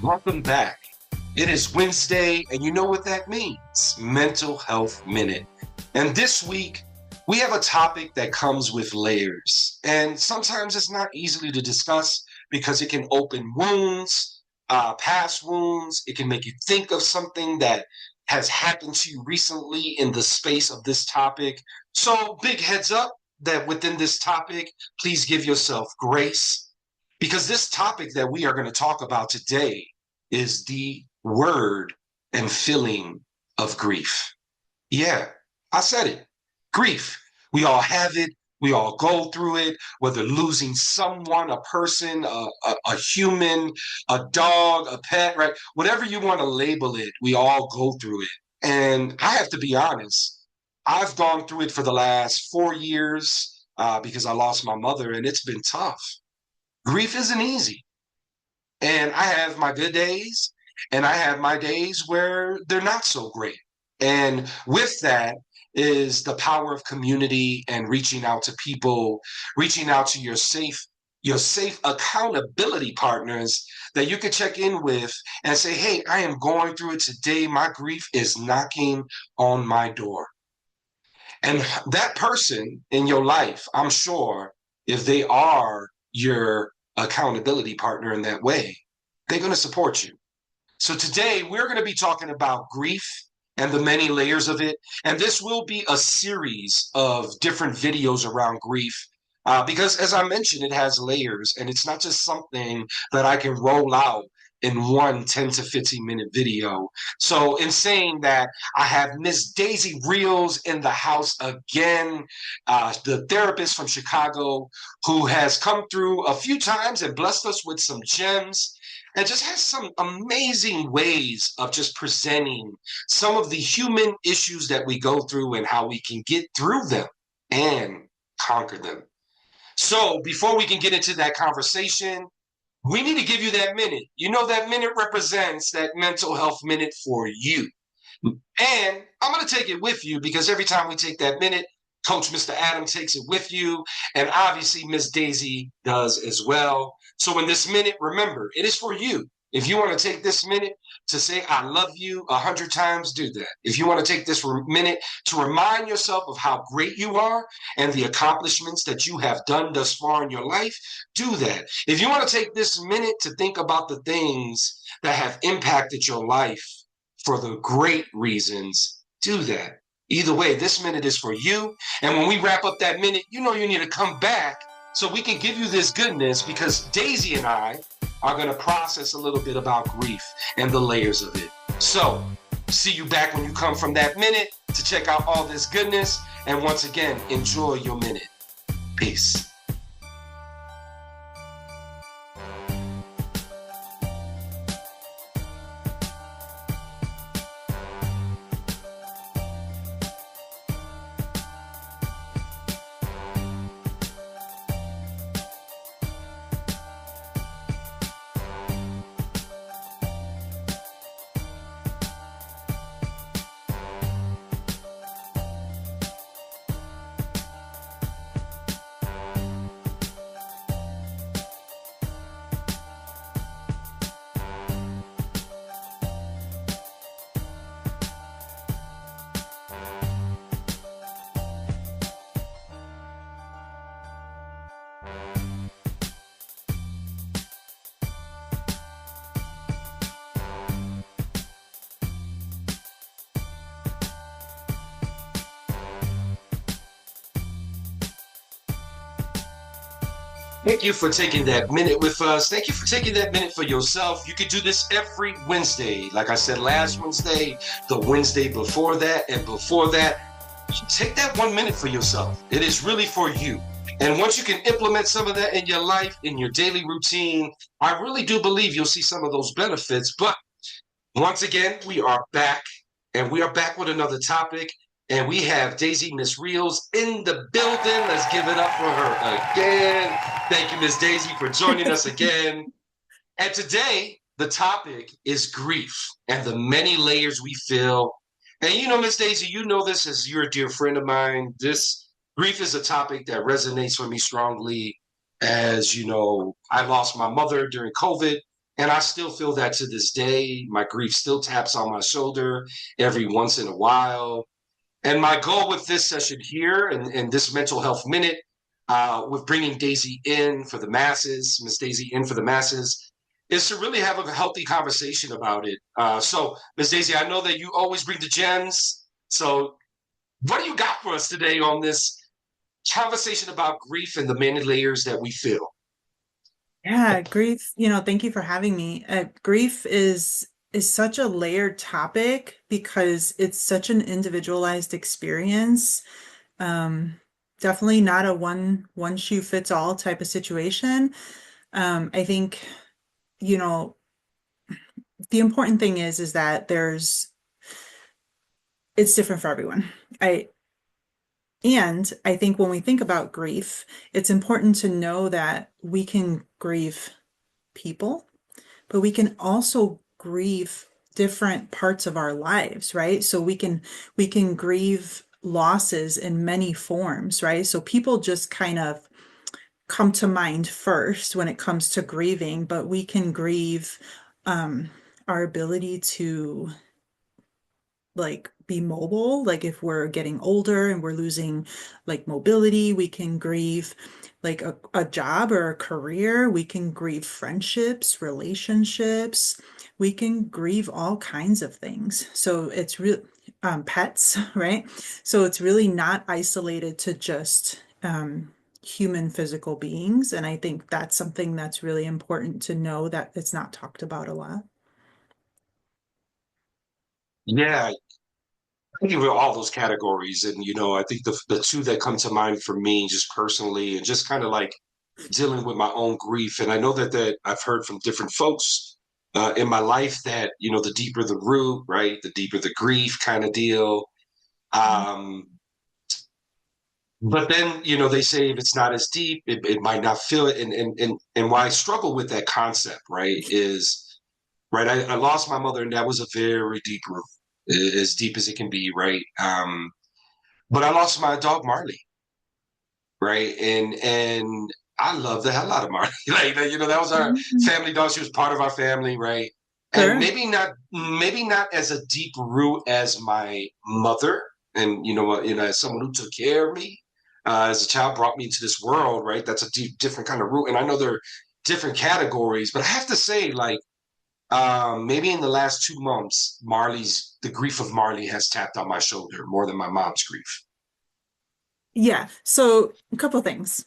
Welcome back. It is Wednesday, and you know what that means Mental Health Minute. And this week, we have a topic that comes with layers. And sometimes it's not easily to discuss because it can open wounds, past wounds. It can make you think of something that has happened to you recently in the space of this topic. So, big heads up that within this topic, please give yourself grace because this topic that we are going to talk about today is the word and feeling of grief. Yeah, I said it. Grief. We all have it. We all go through it, whether losing someone, a person, a human, a dog, a pet, right? Whatever you want to label it, we all go through it. And I have to be honest, I've gone through it for the last 4 years because I lost my mother, and it's been tough. Grief isn't easy. And I have my good days and I have my days where they're not so great. And with that is the power of community and reaching out to people, reaching out to your safe accountability partners that you could check in with and say, hey, I am going through it today. My grief is knocking on my door. And that person in your life, I'm sure, if they are your accountability partner in that way, they're going to support you. So today we're going to be talking about grief and the many layers of it. And this will be a series of different videos around grief. Because as I mentioned, it has layers and it's not just something that I can roll out in one 10 to 15 minute video. So in saying that, I have Miss Daisy Reels in the house again, the therapist from Chicago who has come through a few times and blessed us with some gems and just has some amazing ways of just presenting some of the human issues that we go through and how we can get through them and conquer them. So before we can get into that conversation, we need to give you that minute. You know, that minute represents that mental health minute for you. And I'm going to take it with you because every time we take that minute, Coach Mr. Adam takes it with you. And obviously, Miss Daisy does as well. So in this minute, remember, it is for you. If you want to take this minute to say, I love you 100 times, do that. If you want to take this minute to remind yourself of how great you are and the accomplishments that you have done thus far in your life, do that. If you want to take this minute to think about the things that have impacted your life for the great reasons, do that. Either way, this minute is for you. And when we wrap up that minute, you know you need to come back so we can give you this goodness because Daisy and I are going to process a little bit about grief and the layers of it. So, see you back when you come from that minute to check out all this goodness. And once again, enjoy your minute. Peace. Thank you for taking that minute with us. Thank you for taking that minute for yourself. You could do this every Wednesday. Like I said last Wednesday, the Wednesday before that, and before that. Take that 1 minute for yourself. It is really for you. And once you can implement some of that in your life, in your daily routine, I really do believe you'll see some of those benefits. But once again, we are back, and we are back with another topic. And we have Daisy Miss Reels in the building. Let's give it up for her again. Thank you, Miss Daisy, for joining us again. And today, the topic is grief and the many layers we feel. And you know, Miss Daisy, you know this as you're a dear friend of mine. This grief is a topic that resonates with me strongly. As you know, I lost my mother during COVID. And I still feel that to this day. My grief still taps on my shoulder every once in a while. And my goal with this session here and this mental health minute, with bringing Daisy in for the masses, Miss Daisy in for the masses, is to really have a healthy conversation about it. So, Miss Daisy, I know that you always bring the gems. So, what do you got for us today on this conversation about grief and the many layers that we feel? Yeah, grief, thank you for having me. Grief is such a layered topic because it's such an individualized experience. Um, Definitely not a one shoe fits all type of situation. I think, you know, the important thing is that it's different for everyone. I I think when we think about grief, it's important to know that we can grieve people, but we can also grieve different parts of our lives, right? So we can grieve losses in many forms, right? So people just kind of come to mind first when it comes to grieving, but we can grieve our ability to like be mobile. Like if we're getting older and we're losing like mobility, we can grieve like a job or a career. We can grieve friendships, relationships. We can grieve all kinds of things. So it's real pets, right? So it's really not isolated to just human physical beings. And I think that's something that's really important to know that it's not talked about a lot. Yeah, I think of all those categories, and I think the two that come to mind for me, just personally, and just kind of like dealing with my own grief. And I know that I've heard from different folks in my life that the deeper the root, right, the deeper the grief kind of deal. Um, but then they say if it's not as deep, it might not feel it. And why I struggle with that concept, right, is right. I lost my mother, and that was a very deep root, as deep as it can be, right. But I lost my dog Marley, right? And I love the hell out of Marley. Like that was our Mhm. family dog. She was part of our family, right? And Sure. maybe not as a deep root as my mother, and as someone who took care of me as a child, brought me into this world, right? That's a deep, different kind of root. And I know there are different categories, but I have to say, like, maybe in the last 2 months, the grief of Marley has tapped on my shoulder more than my mom's grief. Yeah. So a couple things.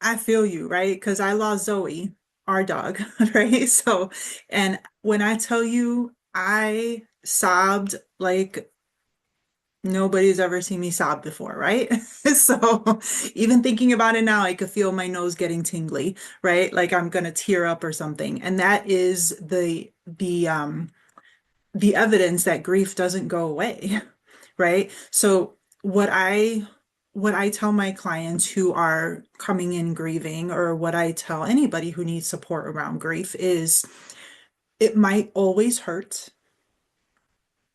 I feel you, right? Because I lost Zoe, our dog, right? So, and when I tell you, I sobbed like nobody's ever seen me sob before, right? So, even thinking about it now, I could feel my nose getting tingly, right? Like I'm gonna tear up or something. And that is the evidence that grief doesn't go away, right? So what I tell my clients who are coming in grieving, or what I tell anybody who needs support around grief, is it might always hurt.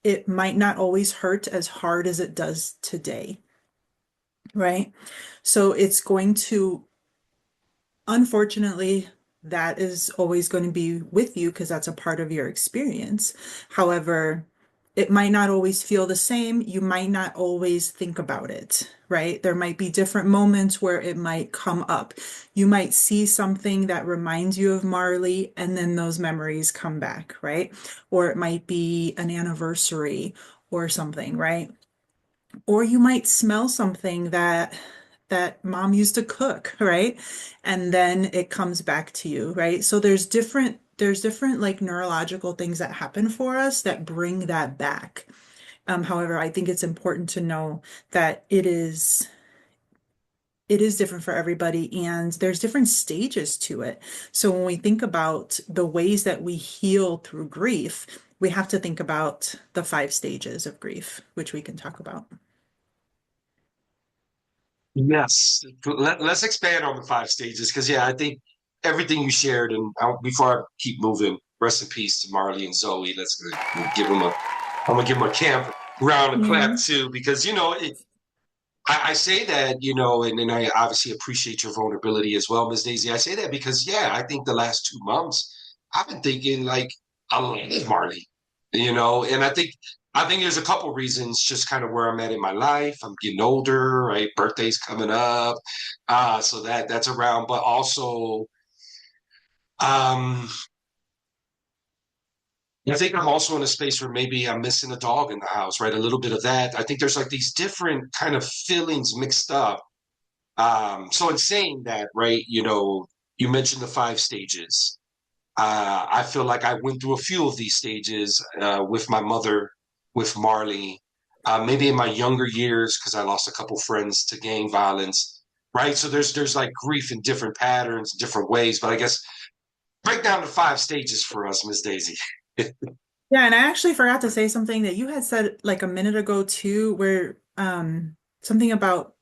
It might not always hurt as hard as it does today, right? So it's going to, unfortunately, that is always going to be with you because that's a part of your experience. However, it might not always feel the same. You might not always think about it, right? There might be different moments where it might come up. You might see something that reminds you of Marley, and then those memories come back, right? Or it might be an anniversary or something, right? Or you might smell something that mom used to cook, right? And then it comes back to you, right? So there's different like neurological things that happen for us that bring that back. However, I think it's important to know that it is different for everybody, and there's different stages to it. So when we think about the ways that we heal through grief, we have to think about the 5 stages of grief, which we can talk about. Yes. Let's expand on the 5 stages because, yeah, I think everything you shared, and before I keep moving, rest in peace to Marley and Zoe. Let's give them a, I'm gonna give them a camp round of Yeah. clap too because I say that, and I obviously appreciate your vulnerability as well, Ms. Daisy. I say that because, yeah, I think the last 2 months I've been thinking like I love Marley, and I think there's a couple reasons, just kind of where I'm at in my life. I'm getting older, right? Birthday's coming up, so that's around, but also, um, I think I'm also in a space where maybe I'm missing a dog in the house, right? A little bit of that. I think there's like these different kind of feelings mixed up. So in saying that, right, you mentioned the 5 stages. I feel like I went through a few of these stages with my mother, with Marley, maybe in my younger years because I lost a couple friends to gang violence, right? So there's like grief in different patterns, different ways. But I guess break down the 5 stages for us, Miss Daisy. Yeah, and I actually forgot to say something that you had said like a minute ago too, where something about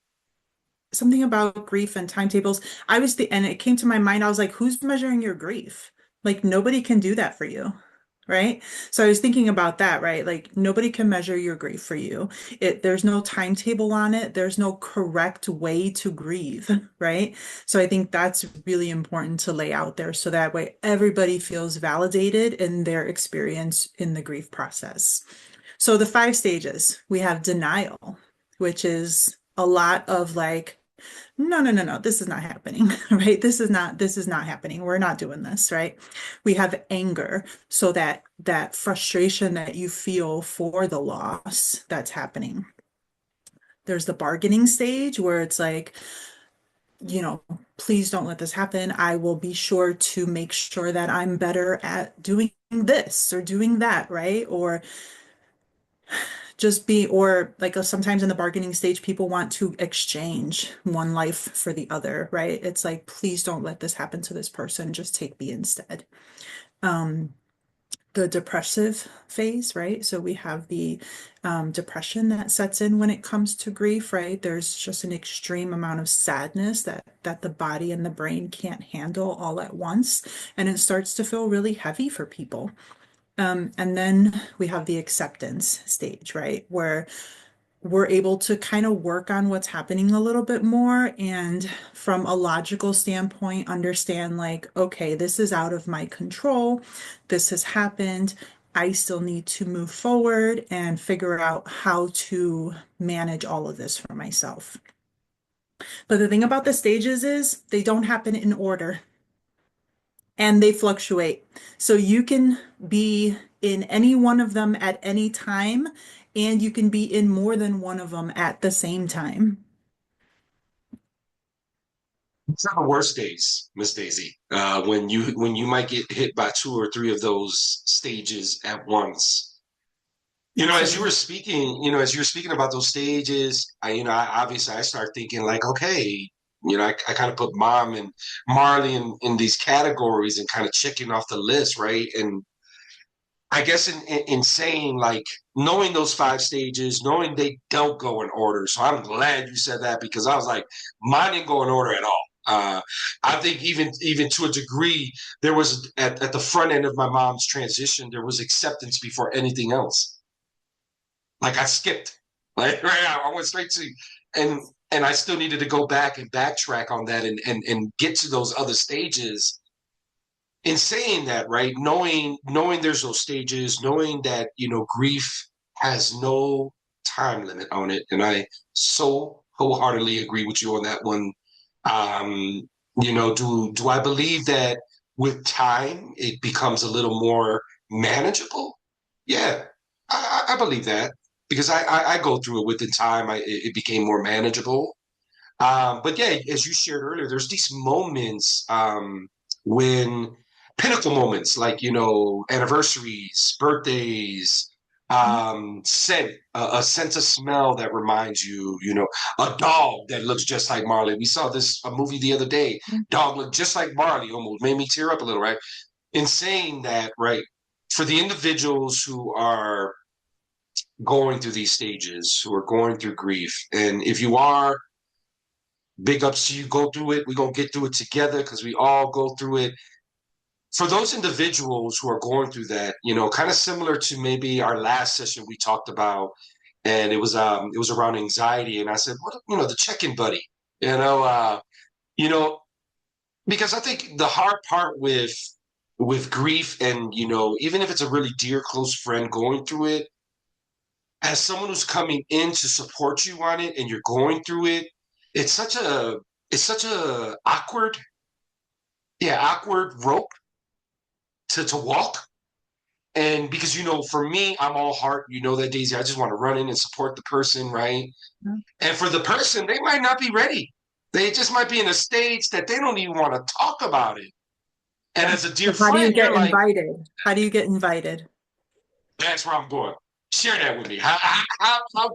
something about grief and timetables. And it came to my mind, I was like, who's measuring your grief? Like nobody can do that for you, right? So I was thinking about that, right? Like nobody can measure your grief for you. There's no timetable on it. There's no correct way to grieve, right? So I think that's really important to lay out there so that way everybody feels validated in their experience in the grief process. So the 5 stages, we have denial, which is a lot of like, no, no, no, no, this is not happening, right? This is not happening. We're not doing this, right? We have anger, so that frustration that you feel for the loss that's happening. There's the bargaining stage where it's like, please don't let this happen. I will be sure to make sure that I'm better at doing this or doing that, right? Or like sometimes in the bargaining stage, people want to exchange one life for the other, right? It's like, please don't let this happen to this person. Just take me instead. Um, the depressive phase, right? So we have the depression that sets in when it comes to grief, right? There's just an extreme amount of sadness that the body and the brain can't handle all at once, and it starts to feel really heavy for people. And then we have the acceptance stage, right? Where we're able to kind of work on what's happening a little bit more and from a logical standpoint understand like, okay, this is out of my control. This has happened. I still need to move forward and figure out how to manage all of this for myself. But the thing about the stages is they don't happen in order and they fluctuate. So you can be in any one of them at any time, and you can be in more than one of them at the same time. It's not the worst days, Miss Daisy, when you might get hit by 2 or 3 of those stages at once. As you were Absolutely. speaking, as you were speaking about those stages, obviously I start thinking like, okay, I kind of put Mom and Marley in these categories and kind of checking off the list, right? And I guess in saying like knowing those 5 stages, knowing they don't go in order. So I'm glad you said that because I was like, mine didn't go in order at all. I think even to a degree, there was at the front end of my mom's transition, there was acceptance before anything else. Like I skipped, like right, I went straight to, and and I still needed to go back and backtrack on that and get to those other stages. In saying that, right, knowing there's those stages, knowing that grief has no time limit on it, and I so wholeheartedly agree with you on that one. Do I believe that with time it becomes a little more manageable? Yeah, I believe that because I go through it within time. It became more manageable. But yeah, as you shared earlier, there's these moments when pinnacle moments like, anniversaries, birthdays, a sense of smell that reminds you, a dog that looks just like Marley. We saw a movie the other day. Dog looked just like Marley, almost made me tear up a little, right? In saying that, right, for the individuals who are going through these stages, who are going through grief, and if you are, big ups to you. Go through it. We're going to get through it together because we all go through it. For those individuals who are going through that, kind of similar to maybe our last session we talked about and it was around anxiety, and I said, "What, the check-in buddy?" You know, because I think the hard part with grief, and even if it's a really dear close friend going through it, as someone who's coming in to support you on it, and you're going through it, it's such a awkward, yeah, awkward rope to walk. And because for me, I'm all heart. You know that, Daisy. I just want to run in and support the person, right? And for the person, they might not be ready. They just might be in a stage that they don't even want to talk about it. And Yeah. as a dear So how do you friend, you're get like, invited? How do you get invited? that's where I'm going. Share that with me. How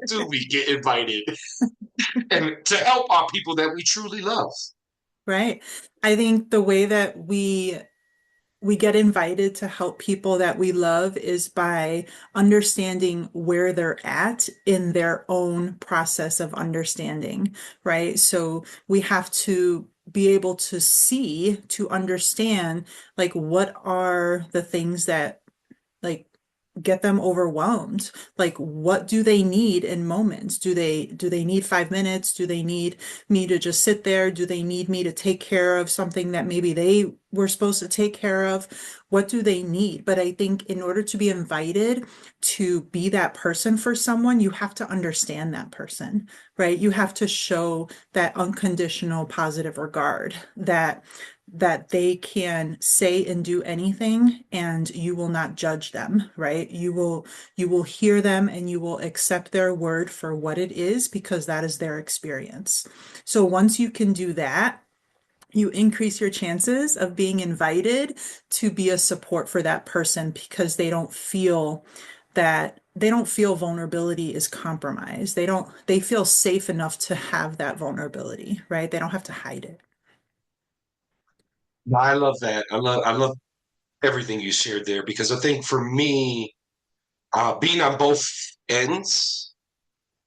do we get invited and to help our people that we truly love? Right. I think the way that we get invited to help people that we love is by understanding where they're at in their own process of understanding, right? So we have to be able to see, to understand, like, what are the things that, like, get them overwhelmed? Like, what do they need in moments? Do they need 5 minutes? Do they need me to just sit there? Do they need me to take care of something that maybe they were supposed to take care of? What do they need? But I think in order to be invited to be that person for someone, you have to understand that person, right? You have to show that unconditional positive regard, that they can say and do anything and you will not judge them, right? You will hear them and you will accept their word for what it is because that is their experience. So once you can do that, you increase your chances of being invited to be a support for that person because they don't feel vulnerability is compromised. They feel safe enough to have that vulnerability, right? They don't have to hide it. I love that. I love everything you shared there, because I think for me, being on both ends,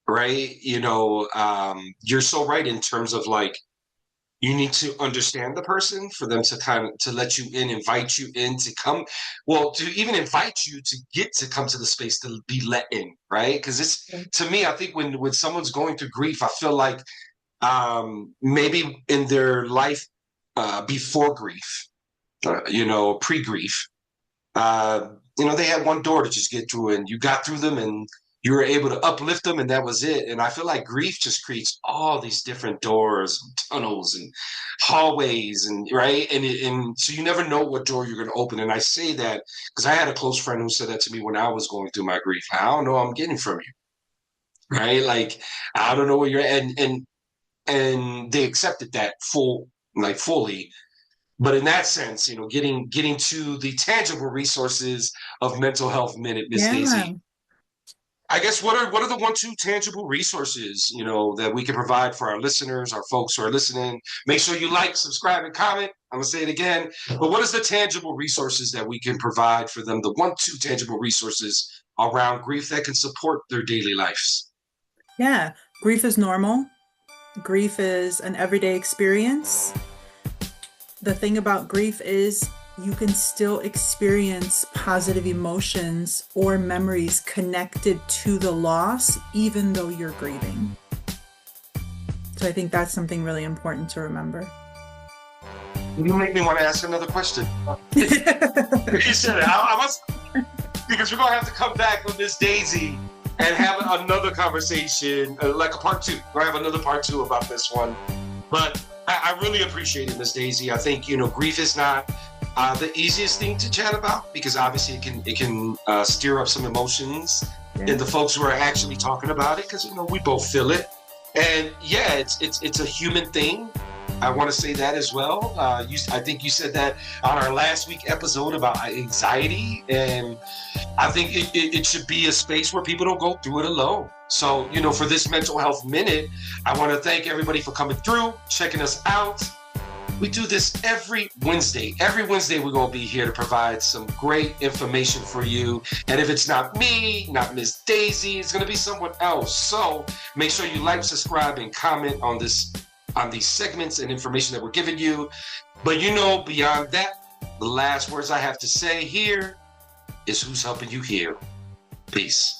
right? You're so right in terms of like, you need to understand the person for them to kind of to let you in, invite you in to come, well, to even invite you to get to come to the space to be let in, right? Because it's, to me, I think when someone's going through grief, I feel like maybe in their life before grief, pre-grief, uh, they had one door to just get through, and you got through them, and you were able to uplift them, and that was it. And I feel like grief just creates all these different doors, and tunnels, and hallways, and right, and so you never know what door you're going to open. And I say that because I had a close friend who said that to me when I was going through my grief. I don't know what I'm getting from you, right? Like, I don't know where you're at. And they accepted that fully. But in that sense, getting to the tangible resources of Mental Health Minute, Miss Yeah. Daisy. I guess what are the 1-2 tangible resources, that we can provide for our listeners, our folks who are listening? Make sure you like, subscribe, and comment. I'm gonna say it again. But what is the tangible resources that we can provide for them? The 1-2 tangible resources around grief that can support their daily lives. Yeah. Grief is normal. Grief is an everyday experience. The thing about grief is you can still experience positive emotions or memories connected to the loss, even though you're grieving. So I think that's something really important to remember. You make me want to ask another question. You said it. I must, because we're gonna have to come back with Miss Daisy and have another conversation, like a part two. We're gonna have another part two about this one. But I really appreciate it, Miss Daisy. I think grief is not the easiest thing to chat about, because obviously it can stir up some emotions in the folks who are actually talking about it, because we both feel it. And yeah, it's a human thing. I want to say that as well. I think you said that on our last week episode about anxiety, and I think it should be a space where people don't go through it alone. So, for this Mental Health Minute, I want to thank everybody for coming through, checking us out. We do this every Wednesday. Every Wednesday, we're going to be here to provide some great information for you. And if it's not me, not Miss Daisy, it's going to be someone else. So make sure you like, subscribe, and comment on these segments and information that we're giving you. But beyond that, the last words I have to say here is, who's helping you heal? Peace.